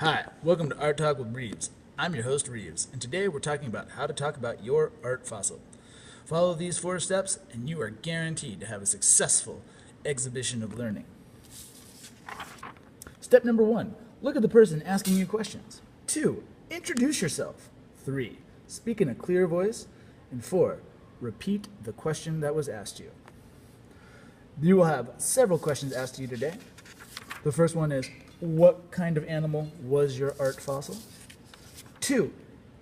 Hi, welcome to Art Talk with Reeves. I'm your host, Reeves, and today we're talking about how to talk about your art fossil. Follow these 4 steps, and you are guaranteed to have a successful exhibition of learning. Step number 1, look at the person asking you questions. 2, introduce yourself. 3, speak in a clear voice. And 4, repeat the question that was asked you. You will have several questions asked to you today. The first one is, what kind of animal was your art fossil? 2,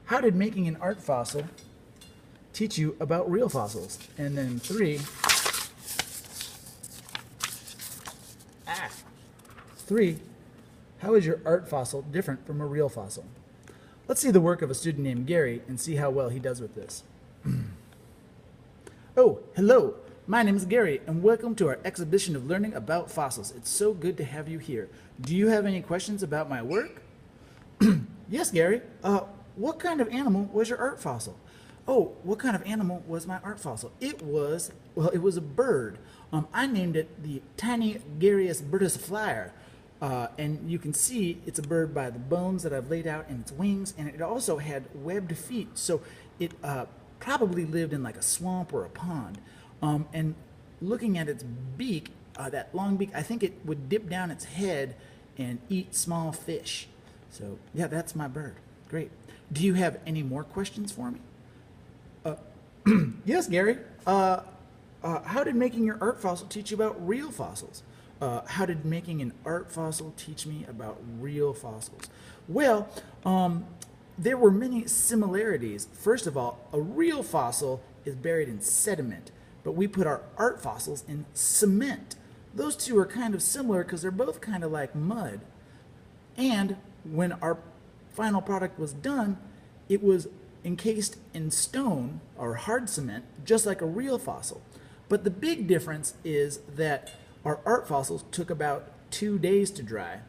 how did making an art fossil teach you about real fossils? And then 3, how is your art fossil different from a real fossil? Let's see the work of a student named Gary and see how well he does with this. Oh, hello. My name is Gary, and welcome to our exhibition of learning about fossils. It's so good to have you here. Do you have any questions about my work? Yes, Gary. What kind of animal was your art fossil? Oh, what kind of animal was my art fossil? It was a bird. I named it the Tanygarius birdus flyer. And you can see it's a bird by the bones that I've laid out in its wings, and it also had webbed feet, so it probably lived in like a swamp or a pond. And looking at its beak, that long beak, I think it would dip down its head and eat small fish. So yeah, that's my bird. Great. Do you have any more questions for me? Yes, Gary. How did making your art fossil teach you about real fossils? How did making an art fossil teach me about real fossils? Well, there were many similarities. First of all, a real fossil is buried in sediment, but we put our art fossils in cement. Those two are kind of similar because they're both kind of like mud. And when our final product was done, it was encased in stone or hard cement, just like a real fossil. But the big difference is that our art fossils took about 2 days to dry,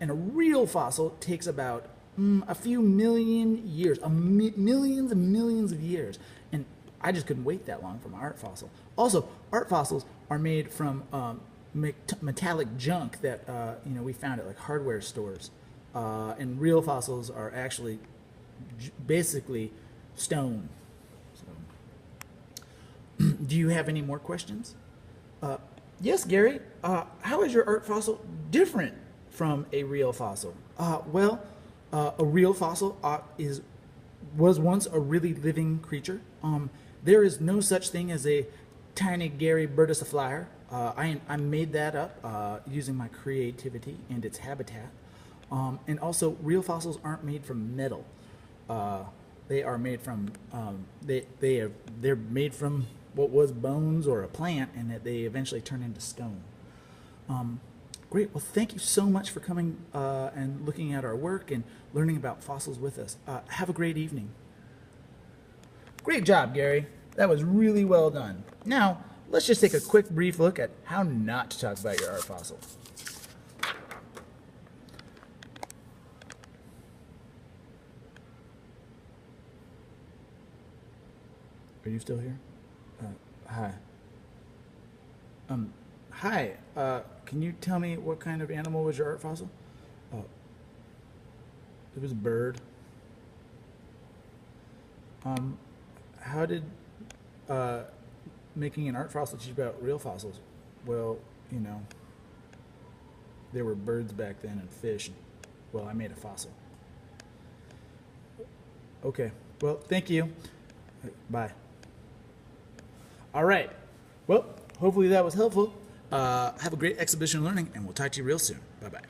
and a real fossil takes about a few million years, millions and millions of years. And I just couldn't wait that long for my art fossil. Also, art fossils are made from metallic junk that we found at like hardware stores, and real fossils are actually basically stone. So, do you have any more questions? Yes, Gary. How is your art fossil different from a real fossil? A real fossil was once a really living creature. There is no such thing as a Tanygarius birdus flyer. I made that up using my creativity and its habitat. And also, real fossils aren't made from metal. They are made from they're made from what was bones or a plant, and that they eventually turn into stone. Great. Well, thank you so much for coming and looking at our work and learning about fossils with us. Have a great evening. Great job, Gary. That was really well done. Now, let's just take a quick brief look at how not to talk about your art fossil. Are you still here? Hi. Hi. Can you tell me what kind of animal was your art fossil? Uh, it was a bird. How did making an art fossil teach you about real fossils? Well, there were birds back then and fish. Well, I made a fossil. Okay. Well, thank you. Bye. All right. Well, hopefully that was helpful. Have a great exhibition of learning, and we'll talk to you real soon. Bye-bye.